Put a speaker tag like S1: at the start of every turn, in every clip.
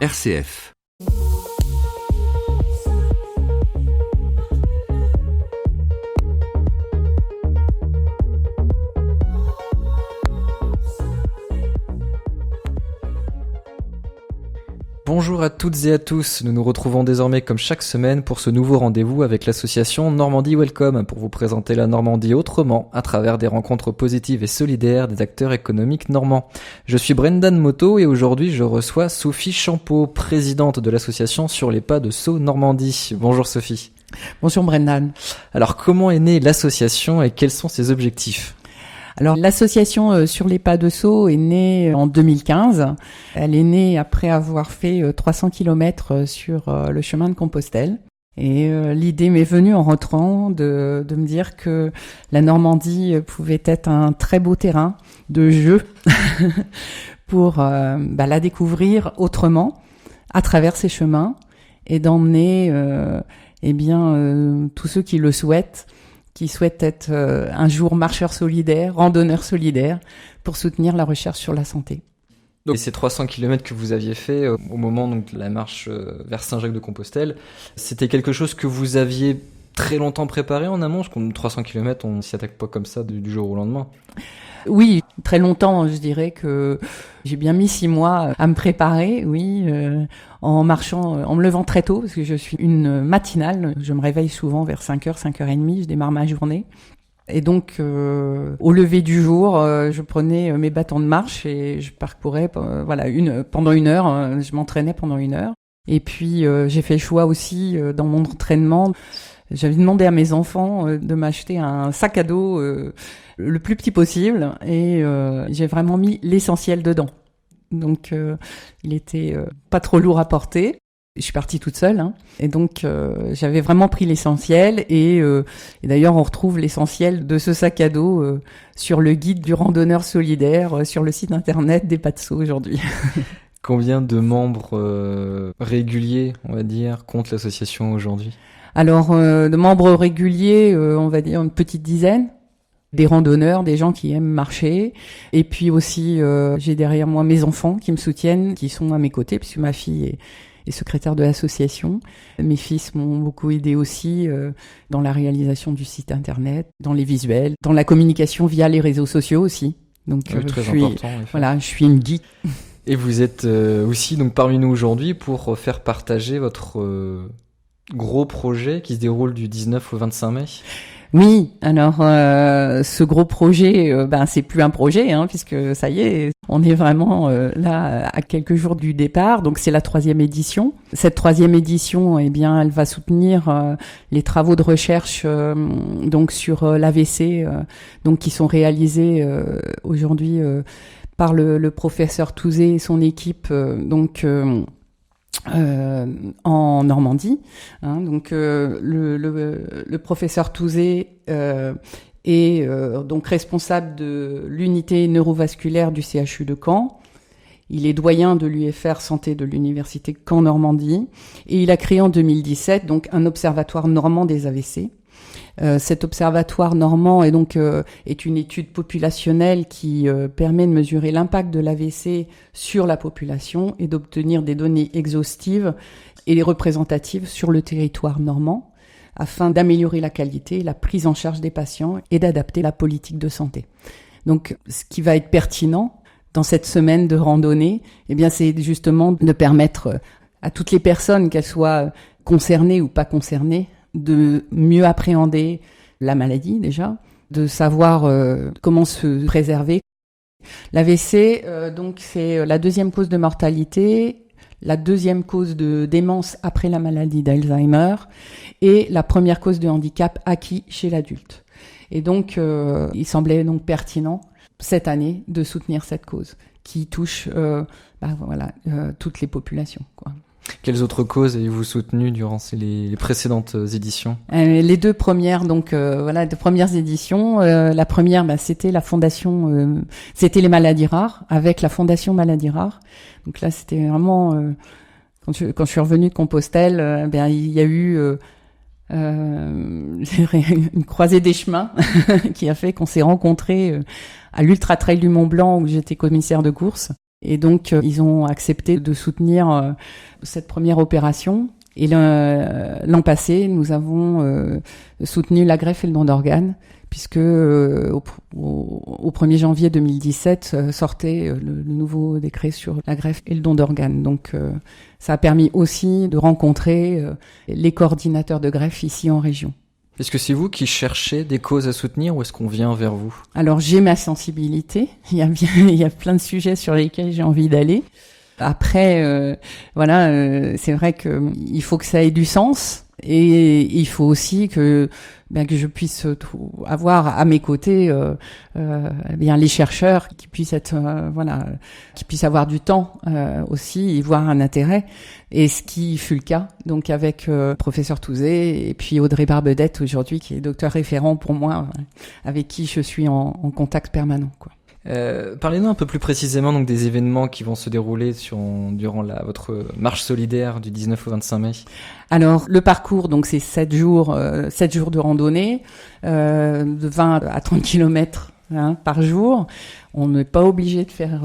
S1: RCF.
S2: Bonjour à toutes et à tous, nous nous retrouvons désormais comme chaque semaine pour ce nouveau rendez-vous avec l'association Normandie Welcome pour vous présenter la Normandie autrement à travers des rencontres positives et solidaires des acteurs économiques normands. Je suis Brendan Moto et aujourd'hui je reçois Sophie Champeau, présidente de l'association Sur les pas de Sceaux Normandie. Bonjour Sophie.
S3: Bonjour Brendan.
S2: Alors comment est née l'association et quels sont ses objectifs ?
S3: Alors l'association Sur les pas de Sceaux est née en 2015. Elle est née après avoir fait 300 km sur le chemin de Compostelle. Et l'idée m'est venue en rentrant de me dire que la Normandie pouvait être un très beau terrain de jeu pour la découvrir autrement à travers ces chemins et d'emmener tous ceux qui le souhaitent, qui souhaitent être un jour marcheurs solidaires, randonneurs solidaires, pour soutenir la recherche sur la santé.
S2: Donc, ces 300 km que vous aviez fait au moment donc, de la marche vers Saint-Jacques-de-Compostelle, c'était quelque chose que vous aviez très longtemps préparé en amont? Parce qu'on 300 km, on ne s'y attaque pas comme ça du jour au lendemain.
S3: Oui, très longtemps, je dirais que j'ai bien mis 6 mois à me préparer, en marchant, en me levant très tôt, parce que je suis une matinale. Je me réveille souvent vers 5h, 5h30, je démarre ma journée. Et donc, au lever du jour, je prenais mes bâtons de marche et je parcourais pendant 1 heure. Je m'entraînais pendant 1 heure. Et puis, j'ai fait le choix aussi dans mon entraînement. J'avais demandé à mes enfants de m'acheter un sac à dos le plus petit possible et j'ai vraiment mis l'essentiel dedans. Donc, il était pas trop lourd à porter. Je suis partie toute seule, et donc j'avais vraiment pris l'essentiel et d'ailleurs on retrouve l'essentiel de ce sac à dos sur le guide du randonneur solidaire sur le site internet des Pas de Sceaux aujourd'hui.
S2: Combien de membres réguliers, on va dire, compte l'association aujourd'hui ?
S3: Alors, de membres réguliers, on va dire une petite dizaine. Des randonneurs, des gens qui aiment marcher. Et puis aussi, j'ai derrière moi mes enfants qui me soutiennent, qui sont à mes côtés, puisque ma fille est secrétaire de l'association. Mes fils m'ont beaucoup aidé aussi dans la réalisation du site internet, dans les visuels, dans la communication via les réseaux sociaux aussi. Donc,
S2: très important.
S3: Je suis une geek.
S2: Et vous êtes aussi donc parmi nous aujourd'hui pour faire partager votre gros projet qui se déroule du 19 au 25 mai.
S3: Oui, alors ce gros projet, c'est plus un projet, puisque ça y est, on est vraiment là à quelques jours du départ. Donc c'est la 3e édition. Cette 3e édition, elle va soutenir les travaux de recherche donc sur l'AVC, donc qui sont réalisés aujourd'hui par le professeur Touzé et son équipe, en Normandie, donc le professeur Touzé est donc responsable de l'unité neurovasculaire du CHU de Caen. Il est doyen de l'UFR Santé de l'université Caen Normandie et il a créé en 2017 donc un observatoire normand des AVC. Cet observatoire normand est une étude populationnelle qui permet de mesurer l'impact de l'AVC sur la population et d'obtenir des données exhaustives et représentatives sur le territoire normand afin d'améliorer la qualité, la prise en charge des patients et d'adapter la politique de santé. Donc, ce qui va être pertinent dans cette semaine de randonnée, c'est justement de permettre à toutes les personnes, qu'elles soient concernées ou pas concernées, de mieux appréhender la maladie déjà, de savoir comment se préserver. L'AVC, c'est la 2e cause de mortalité, la 2e cause de démence après la maladie d'Alzheimer et la 1re cause de handicap acquis chez l'adulte. Et donc, il semblait donc pertinent cette année de soutenir cette cause qui touche toutes les populations, quoi.
S2: Quelles autres causes avez-vous soutenues durant les précédentes éditions ?
S3: Les 2 premières, deux premières éditions. La première, c'était la fondation, c'était les maladies rares, avec la fondation maladies rares. Donc là, c'était vraiment, quand je suis revenue de Compostelle, il y a eu une croisée des chemins qui a fait qu'on s'est rencontrés à l'Ultra Trail du Mont Blanc où j'étais commissaire de course. Et donc, ils ont accepté de soutenir cette première opération. Et l'an passé, nous avons soutenu la greffe et le don d'organes, puisque au 1er janvier 2017 sortait le nouveau décret sur la greffe et le don d'organes. Donc, ça a permis aussi de rencontrer les coordinateurs de greffe ici en région.
S2: Est-ce que c'est vous qui cherchez des causes à soutenir ou est-ce qu'on vient vers vous ?
S3: Alors, j'ai ma sensibilité. Il y a plein de sujets sur lesquels j'ai envie d'aller. Après, c'est vrai que il faut que ça ait du sens et il faut aussi que je puisse avoir à mes côtés les chercheurs qui puissent être qui puissent avoir du temps aussi y voir un intérêt, et ce qui fut le cas donc avec professeur Touzé et puis Audrey Barbedette aujourd'hui, qui est docteur référent pour moi, avec qui je suis en contact permanent, quoi.
S2: Parlez-nous un peu plus précisément donc des événements qui vont se dérouler durant votre marche solidaire du 19 au 25 mai.
S3: Alors, le parcours, donc, c'est 7 jours de randonnée, de 20 à 30 kilomètres par jour. On n'est pas obligé de faire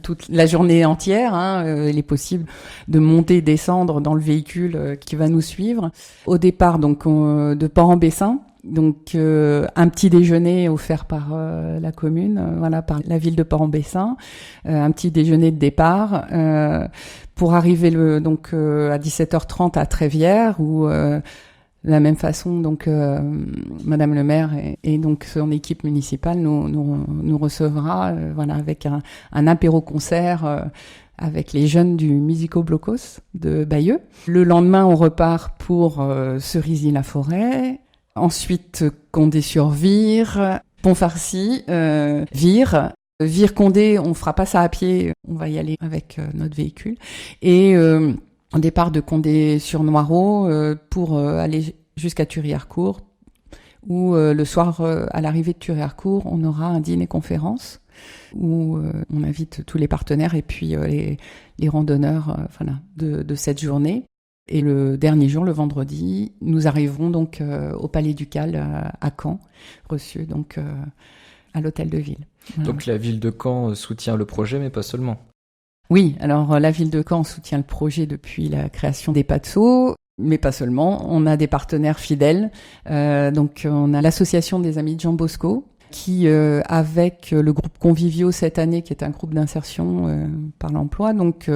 S3: toute la journée entière. Il est possible de monter, descendre dans le véhicule qui va nous suivre. Au départ, donc, de Port-en-Bessin. Donc un petit déjeuner offert par la commune, par la ville de Port-en-Bessin, un petit déjeuner de départ pour arriver à 17h30 à Trévières, où de la même façon donc Madame le maire et donc son équipe municipale nous recevra avec un apéro concert avec les jeunes du Musico Blocos de Bayeux. Le lendemain, on repart pour Cerisy-la-Forêt. Ensuite, Condé-sur-Vire, Pont-Farcy, Vire. Vire-Condé, on fera pas ça à pied, on va y aller avec notre véhicule. Et au départ de Condé-sur-Noireau pour aller jusqu'à Thury-Harcourt, où le soir, à l'arrivée de Thury-Harcourt, on aura un dîner-conférence où on invite tous les partenaires et puis les randonneurs de cette journée. Et le dernier jour, le vendredi, nous arriverons donc au Palais Ducal à Caen, reçus donc à l'hôtel de ville. Voilà.
S2: Donc la ville de Caen soutient le projet, mais pas seulement.
S3: Oui, alors la ville de Caen soutient le projet depuis la création des PATSO, mais pas seulement. On a des partenaires fidèles. Donc on a l'association des Amis de Jean Bosco, qui avec le groupe Convivio cette année, qui est un groupe d'insertion par l'emploi, donc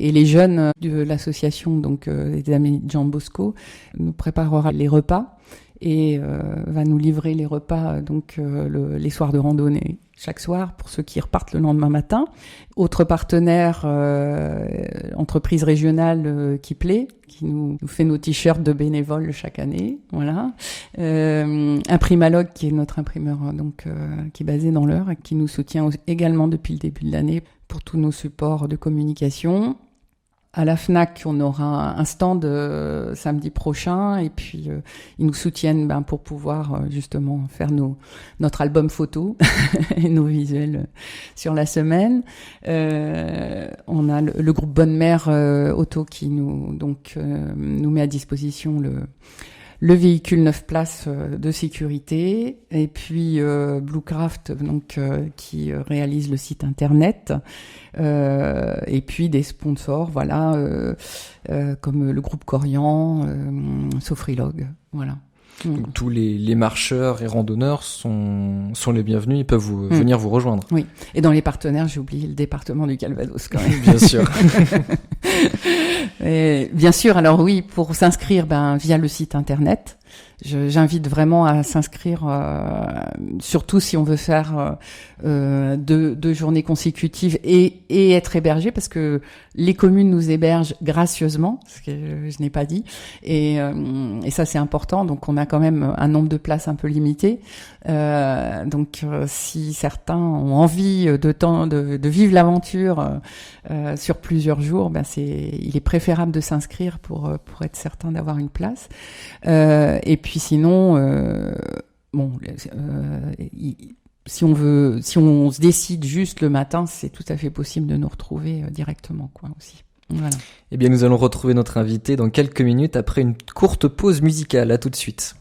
S3: et les jeunes de l'association donc des Amis de Jean Bosco nous préparera les repas et va nous livrer les repas donc les soirs de randonnée chaque soir pour ceux qui repartent le lendemain matin. Autre partenaire, entreprise régionale Kiplé, qui nous fait nos t-shirts de bénévoles chaque année, voilà. Imprimalogue, qui est notre imprimeur donc qui est basé dans l'Eure et qui nous soutient également depuis le début de l'année pour tous nos supports de communication. À la FNAC, on aura un stand samedi prochain, et puis ils nous soutiennent pour pouvoir justement faire notre album photo et nos visuels sur la semaine. On a le groupe Bonne Mère Auto qui nous met à disposition le véhicule 9 places de sécurité, et puis Bluecraft qui réalise le site internet, et puis des sponsors comme le groupe Corian, Sofrilog, voilà.
S2: Donc, tous les marcheurs et randonneurs sont les bienvenus, ils peuvent venir vous rejoindre.
S3: Oui, et dans les partenaires, j'ai oublié le département du Calvados quand même.
S2: Bien sûr.
S3: Et bien sûr, alors oui, pour s'inscrire via le site internet. J'invite vraiment à s'inscrire, surtout si on veut faire deux journées consécutives et être hébergé, parce que les communes nous hébergent gracieusement, ce que je n'ai pas dit, et ça c'est important. Donc on a quand même un nombre de places un peu limité. Donc si certains ont envie de vivre l'aventure sur plusieurs jours, il est préférable de s'inscrire pour être certain d'avoir une place. Et puis sinon, si on se décide juste le matin, c'est tout à fait possible de nous retrouver directement, quoi, aussi. Voilà.
S2: Eh bien, nous allons retrouver notre invité dans quelques minutes après une courte pause musicale. À tout de suite.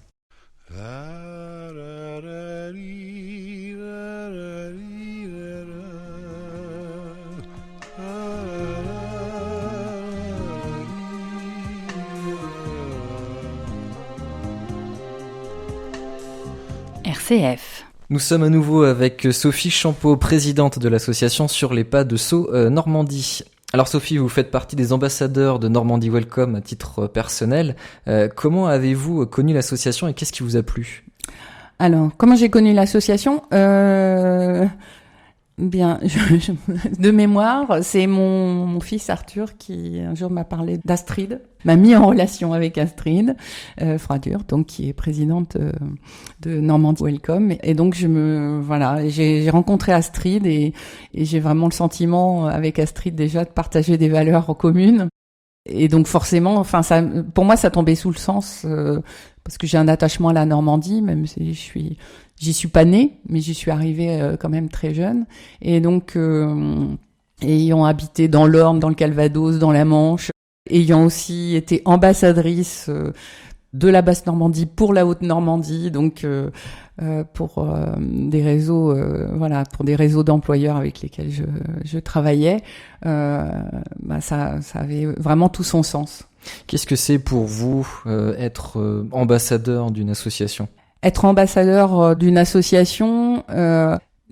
S1: RCF.
S2: Nous sommes à nouveau avec Sophie Champeau, présidente de l'association Sur les pas de Sceaux Normandie. Alors Sophie, vous faites partie des ambassadeurs de Normandie Welcome à titre personnel. Comment avez-vous connu l'association et qu'est-ce qui vous a plu ?
S3: Alors, comment j'ai connu l'association ? Bien, de mémoire, c'est mon fils Arthur qui un jour m'a parlé d'Astrid, m'a mis en relation avec Astrid Fradur, donc qui est présidente de Normandie Welcome. Et donc j'ai rencontré Astrid et j'ai vraiment le sentiment avec Astrid déjà de partager des valeurs communes. Et donc forcément, pour moi, ça tombait sous le sens parce que j'ai un attachement à la Normandie, même si j'y suis pas née, mais j'y suis arrivée quand même très jeune. Et donc, ayant habité dans l'Orne, dans le Calvados, dans la Manche, ayant aussi été ambassadrice de la Basse-Normandie pour la Haute-Normandie, donc pour des réseaux, pour des réseaux d'employeurs avec lesquels je travaillais, ça avait vraiment tout son sens.
S2: Qu'est-ce que c'est pour vous être ambassadeur d'une association ?
S3: Être ambassadeur d'une association,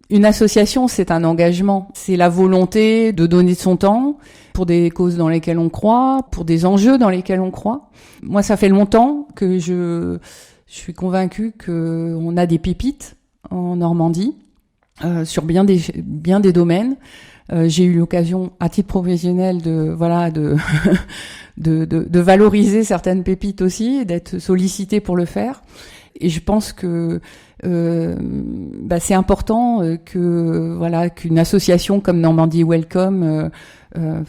S3: une association, c'est un engagement. C'est la volonté de donner de son temps pour des causes dans lesquelles on croit, pour des enjeux dans lesquels on croit. Moi, ça fait longtemps que je suis convaincue qu'on a des pépites en Normandie sur bien des domaines. J'ai eu l'occasion, à titre professionnel, de valoriser certaines pépites aussi, d'être sollicitée pour le faire. Et je pense que c'est important qu'une association comme Normandie Welcome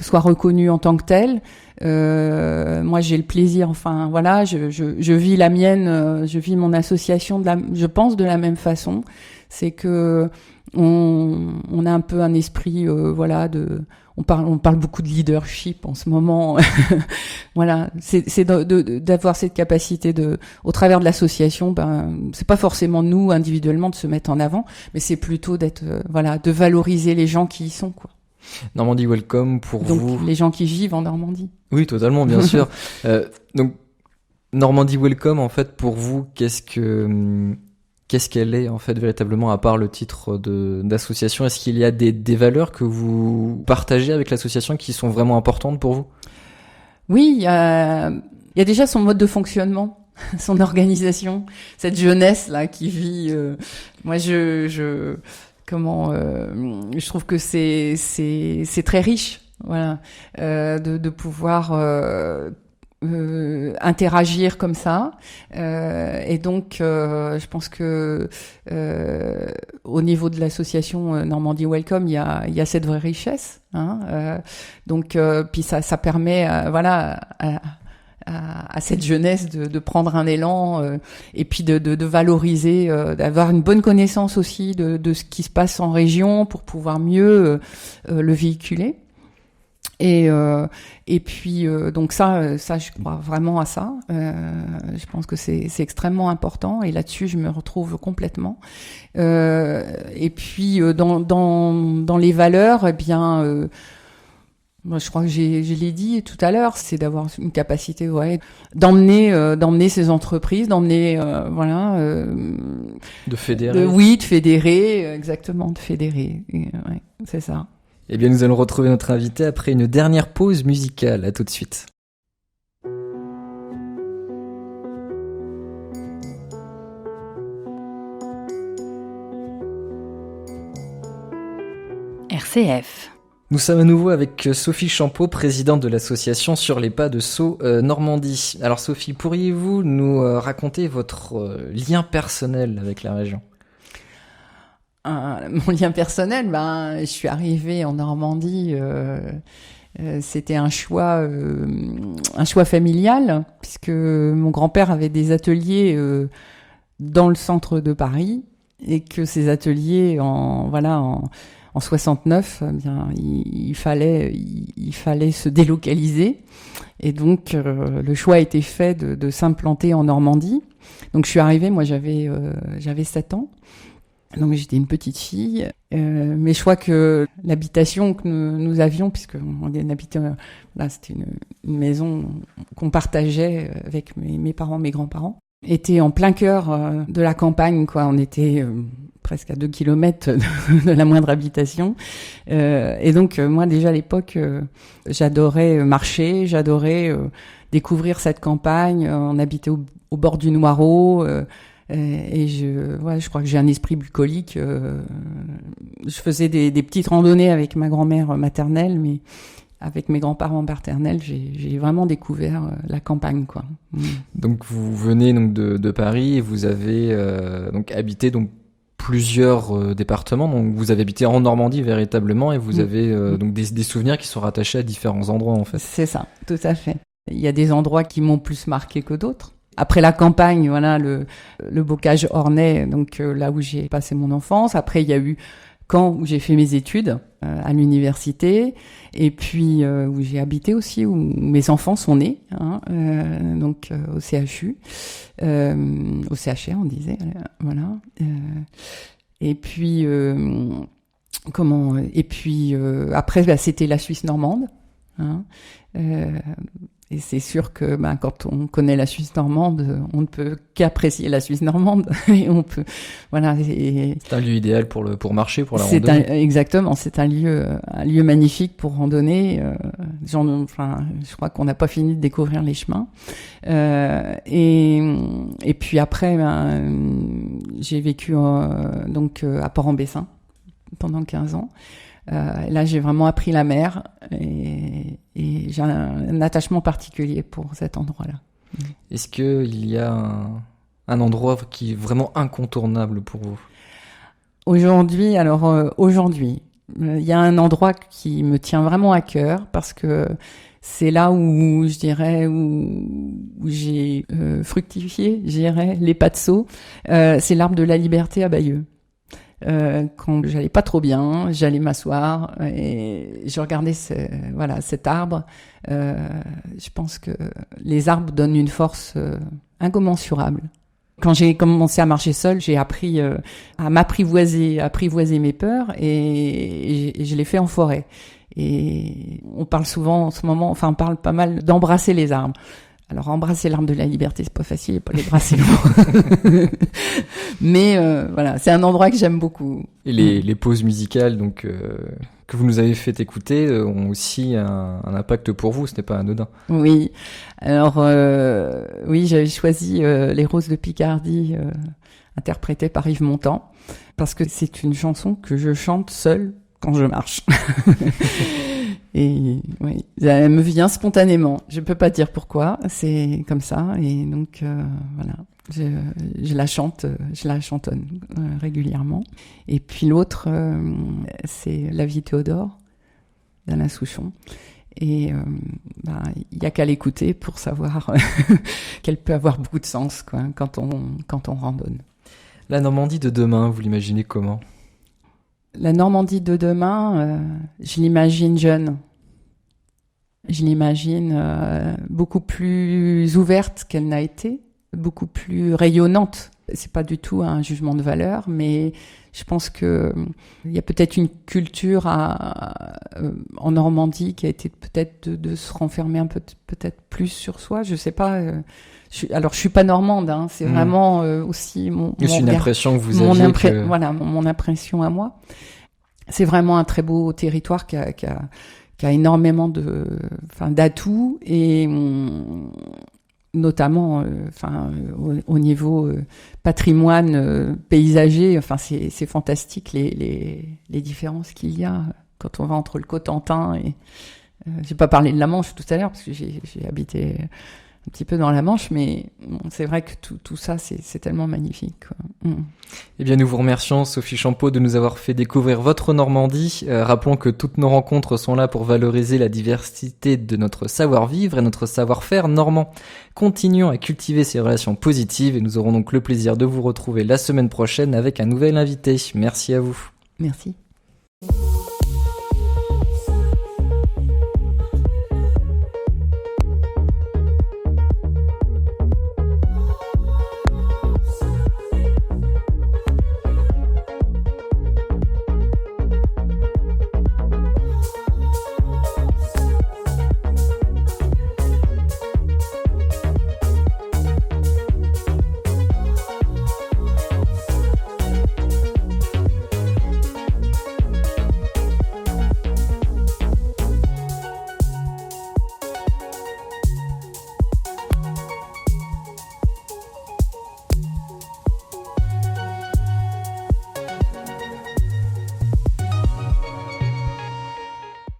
S3: soit reconnue en tant que telle. Moi, j'ai le plaisir. Je vis la mienne, je vis mon association je pense de la même façon. C'est que on a un peu un esprit, on parle beaucoup de leadership en ce moment. Voilà, c'est d'avoir cette capacité au travers de l'association, c'est pas forcément nous individuellement de se mettre en avant, mais c'est plutôt de valoriser les gens qui y sont, quoi.
S2: Normandie Welcome pour
S3: donc,
S2: vous.
S3: Les gens qui vivent en Normandie.
S2: Oui, totalement, bien sûr. Donc Normandie Welcome, en fait, pour vous, qu'est-ce qu'elle est en fait véritablement à part le titre d'association ? Est-ce qu'il y a des valeurs que vous partagez avec l'association qui sont vraiment importantes pour vous ?
S3: Oui, il y a déjà son mode de fonctionnement, son organisation, cette jeunesse là qui vit. Moi, je trouve que c'est très riche, voilà, de pouvoir interagir comme ça, et donc je pense que au niveau de l'association Normandie Welcome, il y a cette vraie richesse, puis ça permet à cette jeunesse de prendre un élan, et puis de valoriser, d'avoir une bonne connaissance aussi de ce qui se passe en région pour pouvoir mieux le véhiculer. Et puis donc ça je crois vraiment à ça. Je pense que c'est extrêmement important et là-dessus je me retrouve complètement. Et puis dans les valeurs, moi, je crois que je l'ai dit tout à l'heure, c'est d'avoir une capacité d'emmener ces entreprises,
S2: de fédérer.
S3: De fédérer, exactement, de fédérer. Ouais, c'est ça.
S2: Eh bien, nous allons retrouver notre invité après une dernière pause musicale. À tout de suite.
S1: RCF.
S2: Nous sommes à nouveau avec Sophie Champeau, présidente de l'association Sur les pas de Sceaux Normandie. Alors Sophie, pourriez-vous nous raconter votre lien personnel avec la région ?
S3: Mon lien personnel, je suis arrivée en Normandie, c'était un choix familial, puisque mon grand-père avait des ateliers dans le centre de Paris, et que ces ateliers en 69, il fallait se délocaliser, et donc le choix a été fait de s'implanter en Normandie. Donc je suis arrivée, moi j'avais 7 ans. Donc j'étais une petite fille, mais je crois que l'habitation que nous avions, puisqu'on habitait, là c'était une maison qu'on partageait avec mes parents, mes grands-parents. était en plein cœur de la campagne, quoi. On était presque à 2 kilomètres de la moindre habitation. Et donc, moi, déjà à l'époque, j'adorais marcher, j'adorais découvrir cette campagne. On habitait au bord du Noireau. Et je crois que j'ai un esprit bucolique. Je faisais des petites randonnées avec ma grand-mère maternelle, mais avec mes grands-parents paternels, j'ai vraiment découvert la campagne, quoi.
S2: Donc vous venez donc de Paris et vous avez donc habité donc plusieurs départements. Donc vous avez habité en Normandie véritablement et vous avez donc des souvenirs qui sont rattachés à différents endroits en fait.
S3: C'est ça, tout à fait. Il y a des endroits qui m'ont plus marqué que d'autres. Après la campagne, voilà, le bocage ornais, donc là où j'ai passé mon enfance. Après, il y a eu Caen où j'ai fait mes études à l'université, et puis où j'ai habité aussi, où mes enfants sont nés, donc au CHU, au CHR on disait, voilà. Et puis après c'était la Suisse normande. Et c'est sûr que quand on connaît la Suisse normande, on ne peut qu'apprécier la Suisse normande. Et on peut, voilà.
S2: C'est un lieu idéal pour marcher, pour la randonnée.
S3: Exactement, c'est un lieu magnifique pour randonner. Je crois qu'on n'a pas fini de découvrir les chemins. Et puis après, j'ai vécu donc à Port-en-Bessin pendant 15 ans. Là, j'ai vraiment appris la mer et j'ai un attachement particulier pour cet endroit-là.
S2: Est-ce qu'il y a un endroit qui est vraiment incontournable pour vous ?
S3: Aujourd'hui, il y a un endroit qui me tient vraiment à cœur parce que c'est là où je dirais où j'ai fructifié, je dirais, les pas de Sceaux. C'est l'Arbre de la Liberté à Bayeux. Quand j'allais pas trop bien, j'allais m'asseoir et je regardais cet arbre. Je pense que les arbres donnent une force incommensurable. Quand j'ai commencé à marcher seule, j'ai appris à apprivoiser mes peurs et je l'ai fait en forêt. Et on parle souvent en ce moment, on parle pas mal d'embrasser les arbres. Alors embrasser l'arbre de la liberté, c'est pas facile, et pas les brasser loin. Mais voilà, c'est un endroit que j'aime beaucoup.
S2: Et les pauses musicales donc que vous nous avez fait écouter ont aussi un impact pour vous, ce n'est pas anodin.
S3: Oui, alors oui, j'avais choisi Les Roses de Picardie, interprétée par Yves Montand, parce que c'est une chanson que je chante seule quand je marche. Et oui, elle me vient spontanément. Je peux pas dire pourquoi, c'est comme ça. Et donc voilà, je la chantonne régulièrement. Et puis l'autre, c'est La vie Théodore d'Alain Souchon. Et il y a qu'à l'écouter pour savoir qu'elle peut avoir beaucoup de sens, quoi, quand on randonne.
S2: La Normandie de demain, vous l'imaginez comment ?
S3: La Normandie de demain, je l'imagine jeune. Je l'imagine beaucoup plus ouverte qu'elle n'a été, beaucoup plus rayonnante. C'est pas du tout un jugement de valeur, mais je pense que il y a peut-être une culture en Normandie qui a été peut-être de se renfermer un peu, peut-être plus sur soi. Je sais pas. Alors, je suis pas normande, hein, c'est vraiment aussi mon
S2: une impression que vous aviez.
S3: Voilà, mon impression à moi. C'est vraiment un très beau territoire qui a énormément d'atouts et notamment au niveau patrimoine paysager. C'est fantastique les différences qu'il y a quand on va entre le Cotentin et j'ai pas parlé de la Manche tout à l'heure parce que j'ai habité un petit peu dans la Manche, mais c'est vrai que tout ça, c'est tellement magnifique, quoi.
S2: Eh bien, nous vous remercions, Sophie Champeau, de nous avoir fait découvrir votre Normandie. Rappelons que toutes nos rencontres sont là pour valoriser la diversité de notre savoir-vivre et notre savoir-faire normand. Continuons à cultiver ces relations positives et nous aurons donc le plaisir de vous retrouver la semaine prochaine avec un nouvel invité. Merci à vous.
S3: Merci.